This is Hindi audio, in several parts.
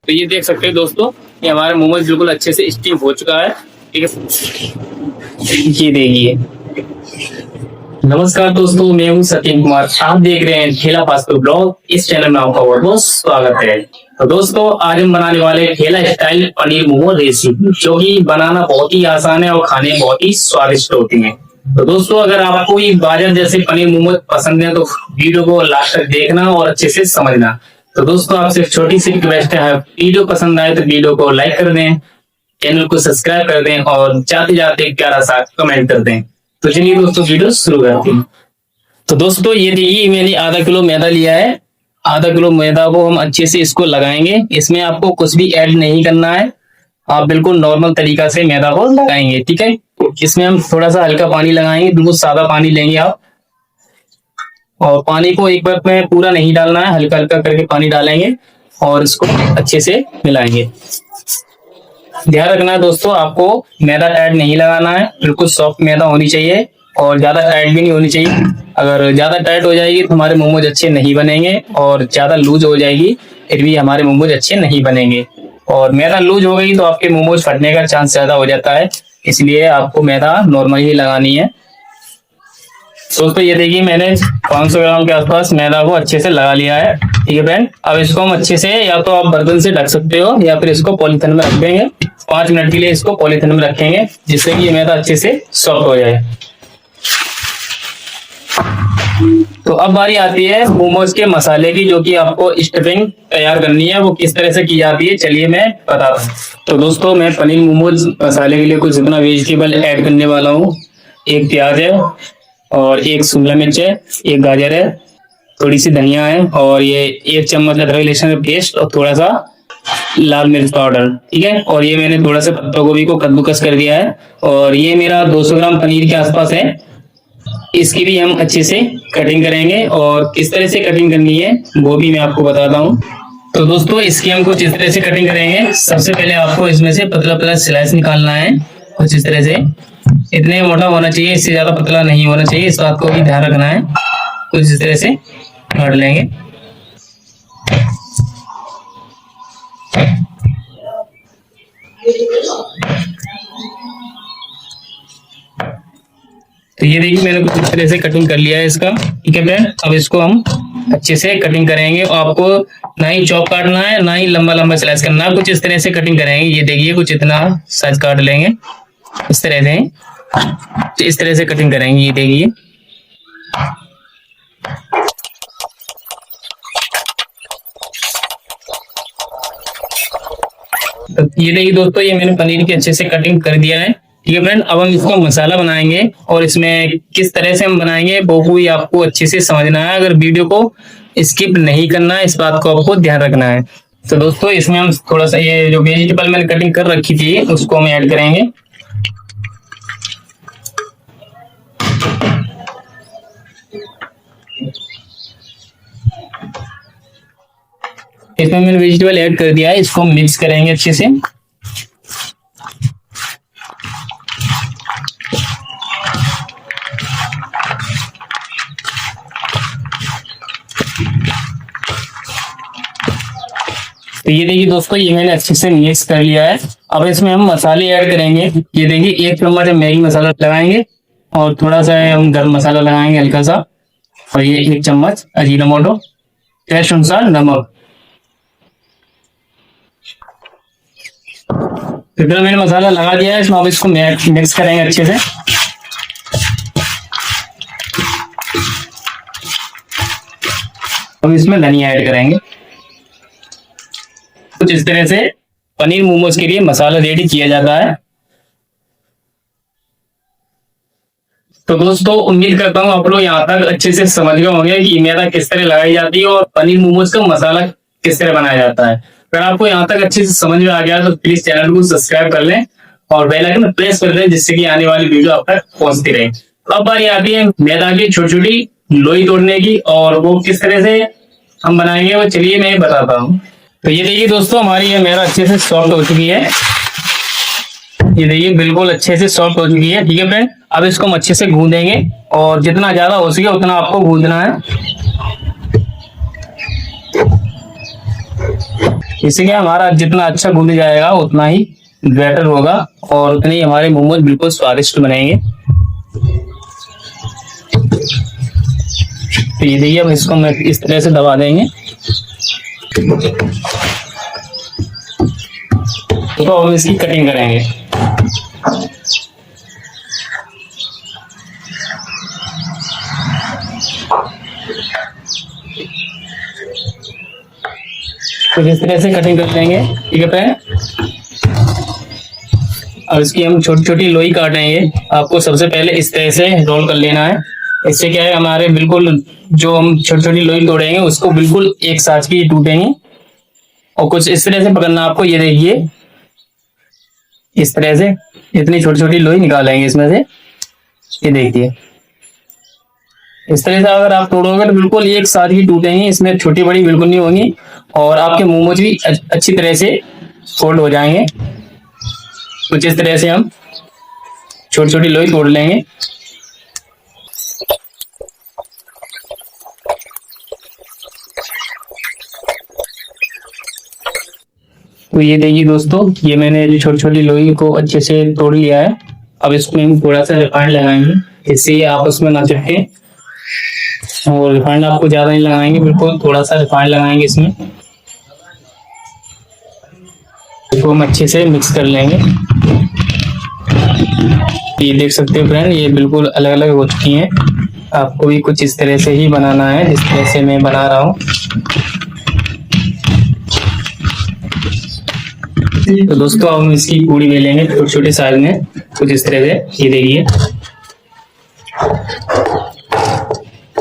तो ये देख सकते हैं दोस्तों, ये हमारा मोमोज बिल्कुल अच्छे से स्टीम हो चुका है। ठीक है, ये देखिए। नमस्कार दोस्तों, मैं हूँ सतीश कुमार, आप देख रहे हैं ठेला फास्ट फूड ब्लॉग। इस चैनल में आपका बहुत बहुत स्वागत है। तो दोस्तों, आज हम बनाने वाले ठेला स्टाइल पनीर मोमो रेसिपी, जो कि बनाना बहुत ही आसान है और खाने में बहुत ही स्वादिष्ट होती है। तो दोस्तों, अगर आपको ये बाजार जैसे पनीर मोमो पसंद है तो वीडियो को लास्ट तक देखना और अच्छे से समझना। तो दोस्तों, आपसे छोटी सी रिक्वेस्ट है, वीडियो पसंद आए तो वीडियो को लाइक कर दें, चैनल को सब्सक्राइब कर दें और जाते जाते प्यारा सा कमेंट कर दें। तो चलिए दोस्तों, वीडियो शुरू करते हैं। तो दोस्तों, ये देखिए, मैंने आधा किलो मैदा लिया है। आधा किलो मैदा को हम अच्छे से इसको लगाएंगे। इसमें आपको कुछ भी ऐड नहीं करना है, आप बिल्कुल नॉर्मल तरीका से मैदा को लगाएंगे। ठीक है, इसमें हम थोड़ा सा हल्का पानी लगाएंगे, बिल्कुल सादा पानी लेंगे आप। और पानी को एक बार में पूरा नहीं डालना है, हल्का हल्का करके पानी डालेंगे और इसको अच्छे से मिलाएंगे। ध्यान रखना है दोस्तों, आपको मैदा टाइट नहीं लगाना है, बिल्कुल सॉफ्ट मैदा होनी चाहिए और ज्यादा टाइट भी नहीं होनी चाहिए। अगर ज्यादा टाइट हो जाएगी तो हमारे मोमोज अच्छे नहीं बनेंगे, और ज्यादा लूज हो जाएगी फिर भी हमारे मोमोज अच्छे नहीं बनेंगे। और मैदा लूज हो गई तो आपके मोमोज फटने का चांस ज्यादा हो जाता है, इसलिए आपको मैदा नॉर्मल ही लगानी है। दोस्तों, ये देखिए, मैंने 500 ग्राम के आसपास मैदा को अच्छे से लगा लिया है। ठीक है फ्रेंड, अब इसको हम अच्छे से, या तो आप बर्तन से ढक सकते हो या फिर इसको पॉलीथिन में रख देंगे। 5 मिनट के लिए इसको पॉलीथिन में रखेंगे, जिससे कि ये मैदा अच्छे से सॉफ्ट हो जाए। तो अब बारी आती है मोमोज के मसाले की, जो कि आपको स्टफिंग तैयार करनी है। वो किस तरह से की जाती है, चलिए मैं बताता हूँ। तो दोस्तों, मैं पनीर मोमोज मसाले के लिए कुछ इतना वेजिटेबल ऐड करने वाला हूँ। एक प्याज है और एक शिमला मिर्च है, एक गाजर है, थोड़ी सी धनिया है, और ये 1 चम्मच अदरक लहसुन का पेस्ट और थोड़ा सा लाल मिर्च पाउडर। ठीक है, और ये मैंने थोड़ा सा पत्ता गोभी को कद्दूकस कर दिया है। और ये मेरा 200 ग्राम पनीर के आसपास है। इसकी भी हम अच्छे से कटिंग करेंगे, और किस तरह से कटिंग करनी है वो भी मैं आपको बताता हूँ। तो दोस्तों, इसकी हम कुछ इस तरह से कटिंग करेंगे। सबसे पहले आपको इसमें से पतला पतला स्लाइस निकालना है, कुछ इस तरह से। इतने मोटा होना चाहिए, इससे ज्यादा पतला नहीं होना चाहिए, इस बात को भी ध्यान रखना है। कुछ इस तरह से काट लेंगे। तो ये देखिए, मैंने कुछ इस तरह से कटिंग कर लिया है इसका। ठीक है फ्रेंड, अब इसको हम अच्छे से कटिंग करेंगे। आपको ना ही चौक काटना है, ना ही लंबा लंबा स्लाइस करना है, कुछ इस तरह से कटिंग करेंगे। ये देखिए, कुछ इतना साइज काट लेंगे इस तरह से। तो इस तरह से कटिंग करेंगे, ये देखिए। तो ये देखिए दोस्तों, ये मैंने पनीर की अच्छे से कटिंग कर दिया है। ठीक है फ्रेंड, अब हम इसको मसाला बनाएंगे, और इसमें किस तरह से हम बनाएंगे वो भी आपको अच्छे से समझना है। अगर वीडियो को स्किप नहीं करना है, इस बात को आपको ध्यान रखना है। तो दोस्तों, इसमें हम थोड़ा सा ये जो वेजिटेबल मैंने कटिंग कर रखी थी उसको हम ऐड करेंगे। इसमें मैंने वेजिटेबल ऐड कर दिया है, इसको मिक्स करेंगे अच्छे से। तो ये देखिए दोस्तों, ये मैंने अच्छे से मिक्स कर लिया है। अब इसमें हम मसाले ऐड करेंगे। ये देखिए, 1 चम्मच हम मैगी मसाला लगाएंगे, और थोड़ा सा हम गरम मसाला लगाएंगे हल्का सा, और ये 1 चम्मच अजीनोमोटो, टेस्ट अनुसार नमक। तो फिर मैंने मसाला लगा दिया है इसमें, अब इसको मिक्स करेंगे अच्छे से। अब इसमें धनिया ऐड करेंगे। कुछ इस तरह से पनीर मोमोज के लिए मसाला रेडी किया जाता है। तो दोस्तों, उम्मीद करता हूँ आप लोग यहाँ तक अच्छे से समझ गए होंगे कि मैदा किस तरह लगाई जाती है और पनीर मोमोज का मसाला किस तरह बनाया जाता है। अगर आपको यहाँ तक अच्छे से समझ में आ गया तो प्लीज चैनल को सब्सक्राइब कर लें और बेल आइकन प्रेस कर दें, जिससे कि आने वाली वीडियो आप तक पहुंचती रहे। तो अब बारी आती है मैदा की छोटी छोटी लोई तोड़ने की, और वो किस तरह से हम बनाएंगे वो चलिए मैं बताता हूँ। तो ये देखिए दोस्तों, हमारी ये मैदा अच्छे से सॉफ्ट हो चुकी है। ये देखिए, बिल्कुल अच्छे से सॉफ्ट हो चुकी है। ठीक है फ्रेंड, अब इसको हम अच्छे से गूंदेंगे, और जितना ज्यादा हो सके उतना आपको गूंदना है। इससे क्या हमारा जितना अच्छा गूंद जाएगा उतना ही बेटर होगा और उतने ही हमारे मोमोज बिल्कुल स्वादिष्ट बनेंगे। तो ये देखिए अब इसको मैं इस तरह से दबा देंगे। तो हम इसकी कटिंग करेंगे। तो इस तरह से कटिंग कर लेंगे, ठीक है फ्रेंड। अब इसकी हम छोटी छोटी लोई काटेंगे। आपको सबसे पहले इस तरह से रोल कर लेना है। इससे क्या है हमारे बिल्कुल जो हम छोटी छोटी लोई तोड़ेंगे उसको बिल्कुल एक साथ की टूटेंगे। और कुछ इस तरह से पकड़ना आपको, ये देखिए इस तरह से इतनी छोटी छोटी लोई निकालेंगे इसमें से। ये देखिए इस तरह से अगर आप तोड़ोगे तो बिल्कुल एक साथ ही टूटेंगे, इसमें छोटी बड़ी बिल्कुल नहीं होंगी और आपके मोमोज भी अच्छी तरह से फोल्ड हो जाएंगे। कुछ इस तरह से हम छोटी छोटी लोई तोड़ लेंगे। तो ये देखिए दोस्तों, ये मैंने छोटी छोटी लोई को अच्छे से तोड़ लिया है। अब इसमें हम थोड़ा सा रिफाइंड लगाएंगे, इससे ये आपस में ना चिपके। और रिफाइंड आपको ज्यादा नहीं लगाएंगे, बिल्कुल थोड़ा सा रिफाइंड लगाएंगे इसमें। इसको हम अच्छे से मिक्स कर लेंगे। ये देख सकते हो फ्रेंड, ये बिल्कुल अलग अलग हो चुकी हैं। आपको भी कुछ इस तरह से ही बनाना है जिस तरह से मैं बना रहा हूँ। तो दोस्तों अब हम इसकी पूड़ी बेलेंगे छोटे छोटे साइज में, कुछ इस तरह से। ये देखिए।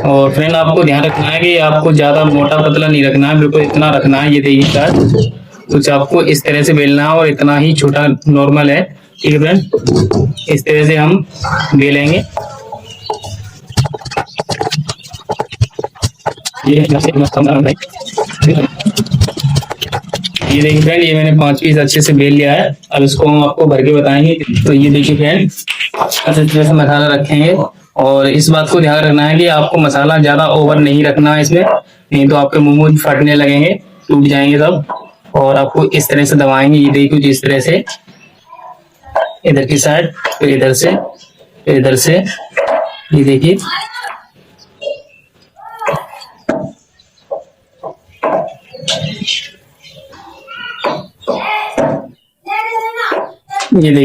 और फ्रेंड आपको ध्यान रखना है कि आपको ज्यादा मोटा पतला नहीं रखना है, बिल्कुल इतना रखना है। ये देखिए साइज कुछ आपको इस तरह से बेलना है और इतना ही छोटा नॉर्मल है, ठीक है फ्रेंड। इस तरह से हम बेलेंगे। ये देखिए फ्रेंड, ये मैंने 5 पीस अच्छे से बेल लिया है। अब इसको हम आपको भर के बताएंगे। तो ये देखिए फ्रेंड, अच्छे तरह से मसाला रखेंगे और इस बात को ध्यान रखना है कि आपको मसाला ज्यादा ओवर नहीं रखना है इसमें, नहीं तो आपके मोमोज फटने लगेंगे, टूट जाएंगे सब। और आपको इस तरह से दबाएंगे। ये देखिए कुछ इस तरह से, इधर की साइड, फिर इधर से, फिर इधर से। ये देखिए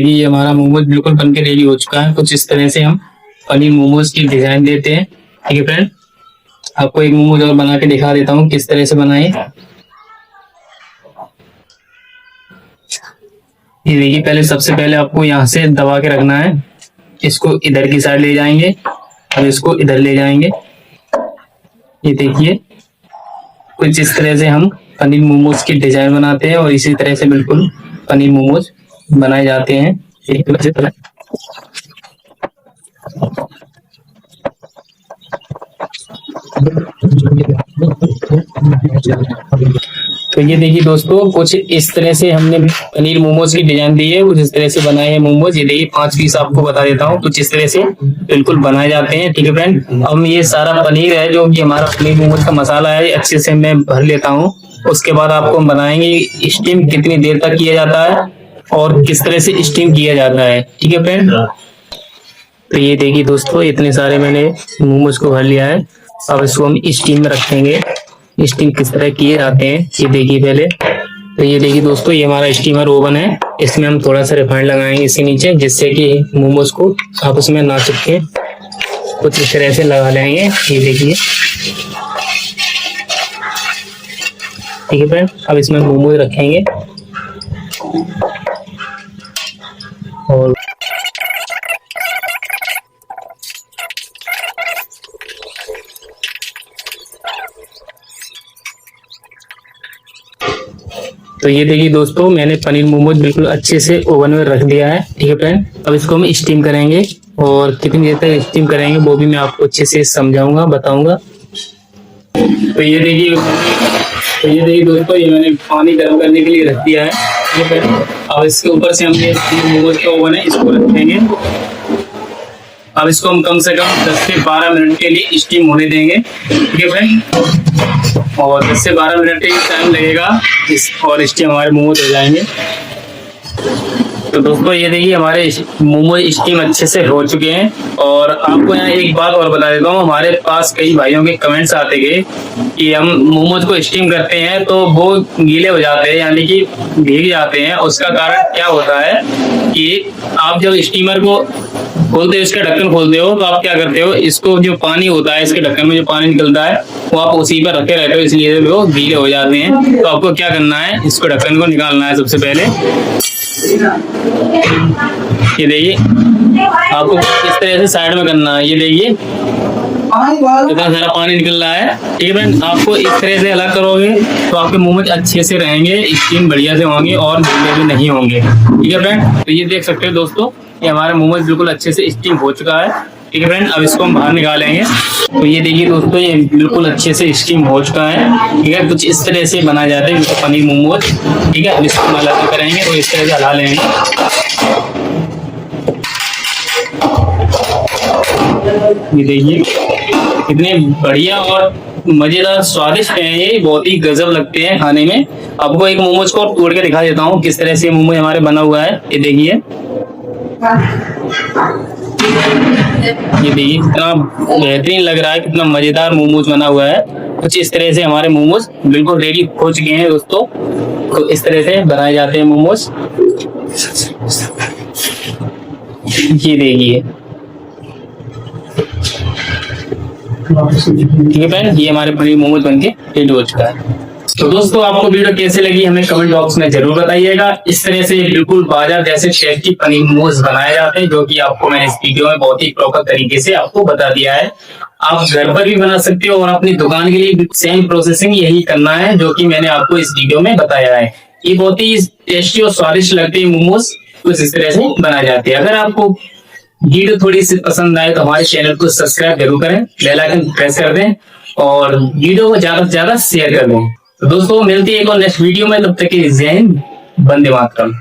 ये हमारा मोमोज बिल्कुल बनके रेडी हो चुका है। कुछ इस तरह से हम पनीर मोमोज की डिजाइन देते हैं, ठीक है फ्रेंड। आपको एक मोमोज और बना के दिखा देता हूँ किस तरह से बनाए। ये देखिए, पहले सबसे पहले आपको यहाँ से दबा के रखना है। इसको इधर की साइड ले जाएंगे और इसको इधर ले जाएंगे। ये देखिए कुछ इस तरह से हम पनीर मोमोज की डिजाइन बनाते हैं और इसी तरह से बिल्कुल पनीर मोमोज बनाए जाते हैं। तो ये देखिए दोस्तों, कुछ इस तरह से हमने पनीर मोमोज की डिजाइन दी है, कुछ इस तरह से बनाए हैं मोमोज। ये देखिए 5 पीस आपको बता देता हूँ, कुछ इस तरह से बिल्कुल बनाए जाते हैं, ठीक है फ्रेंड। अब ये सारा पनीर है जो कि हमारा पनीर मोमोज का मसाला है, अच्छे से मैं भर लेता हूँ। उसके बाद आपको हम बनाएंगे स्टीम कितनी देर तक किया जाता है और किस तरह से स्टीम किया जाता है, ठीक है फ्रेंड। तो ये देखिए दोस्तों, इतने सारे मैंने मोमोज को भर लिया है। अब इसको हम स्टीम में रखेंगे। स्टीम किस तरह किए जाते हैं ये देखिए पहले। तो ये देखिए दोस्तों, ये हमारा स्टीमर ओवन है। इसमें हम थोड़ा सा रिफाइंड लगाएंगे इसके नीचे, जिससे कि मोमोज को आपस में ना चिपके। कुछ इस तरह से लगा लेंगे, ये देखिए, ठीक है फ्रेंड। अब इसमें मोमोज रखेंगे और तो ये देखिए दोस्तों, मैंने पनीर मोमोज बिल्कुल अच्छे से ओवन में रख दिया है, ठीक है फ्रेंड। अब इसको हम स्टीम करेंगे और कितनी देर तक स्टीम करेंगे वो भी मैं आपको अच्छे से समझाऊंगा, बताऊंगा। तो ये देखिए दोस्तों, ये मैंने पानी गर्म करने के लिए रख दिया है, ठीक है फ्रेंड। अब इसके ऊपर से हमने मोमोज का ओवन है, इसको रखेंगे। अब इसको हम कम से कम 10 से 12 मिनट के लिए स्टीम होने देंगे, ठीक है फ्रेंड। और 10 से 12 मिनट ही टाइम लगेगा और स्टीम हमारे मोमोज हो जाएंगे। तो दोस्तों ये देखिए हमारे मोमोज स्टीम अच्छे से हो चुके हैं। और आपको यहाँ एक बात और बता देता हूँ, हमारे पास कई भाइयों के कमेंट्स आते थे कि हम मोमोज को स्टीम करते हैं तो वो गीले हो जाते हैं, यानी कि भीग जाते हैं। उसका कारण क्या होता है कि आप जब स्टीमर को खोलते हो, इसका ढक्कन खोलते हो, तो आप क्या करते हो, इसको जो पानी होता है, इसके ढक्कन में जो पानी निकलता है वो आप उसी पर रखे रहते हो, इसलिए वो गीले हो जाते हैं। तो आपको क्या करना है, इसको ढक्कन को निकालना है सबसे पहले। ये देखिए आपको इस तरह से साइड में करना है। ये देखिए इतना सारा पानी निकल रहा है, ठीक है। आपको इस तरह से अलग करोगे तो आपके मोमोज अच्छे से रहेंगे, स्टीम बढ़िया से होंगे और गीले भी नहीं होंगे, ठीक है फ्रेंड। तो ये देख सकते हो दोस्तों, ये हमारा मोमोज बिल्कुल अच्छे से स्टीम हो चुका है, ठीक है फ्रेंड। अब इसको हम बाहर निकालेंगे। तो ये देखिए दोस्तों, ये बिल्कुल अच्छे से स्टीम हो चुका है, ठीक है। कुछ इस तरह से बनाए जाते हैं पनीर मोमोज, ठीक है। अब इसको हम अलग करेंगे तो इस तरह से हला लेंगे। ये देखिए कितने बढ़िया और मजेदार स्वादिष्ट हैं, ये बहुत ही गजब लगते हैं खाने में। आपको एक मोमोज को तोड़ के दिखा देता हूँ किस तरह से मोमोज हमारे बना हुआ है। ये देखिए कितना बेहतरीन लग रहा है, कितना मजेदार मोमोज बना हुआ है। कुछ इस तरह से हमारे मोमोज बिल्कुल रेडी हो चुके हैं दोस्तों। तो इस तरह से बनाए जाते हैं मोमोज। ये देखिए, ठीक है फ्रेंड, ये हमारे पनीर मोमोज बनके रेडी हो चुका है। तो दोस्तों आपको वीडियो कैसे लगी हमें कमेंट बॉक्स में जरूर बताइएगा। इस तरह से बिल्कुल बाजार जैसे टेस्टी पनीर मोमोज बनाए जाते हैं, जो कि आपको मैंने इस वीडियो में बहुत ही प्रॉपर तरीके से आपको बता दिया है। आप घर पर भी बना सकते हो और अपनी दुकान के लिए भी सेम प्रोसेसिंग यही करना है जो कि मैंने आपको इस वीडियो में बताया है। ये बहुत ही टेस्टी और स्वादिष्ट लगते हैं मोमोज, कुछ इस तरह से बनाए जाते हैं। अगर आपको वीडियो थोड़ी सी पसंद आए तो हमारे चैनल को सब्सक्राइब जरूर करें, बेल आइकन प्रेस कर दें और वीडियो को ज्यादा से ज्यादा शेयर कर दें। तो दोस्तों मिलती है एक और नेक्स्ट वीडियो में, तब तक के लिए जय हिंद, वंदे मातरम।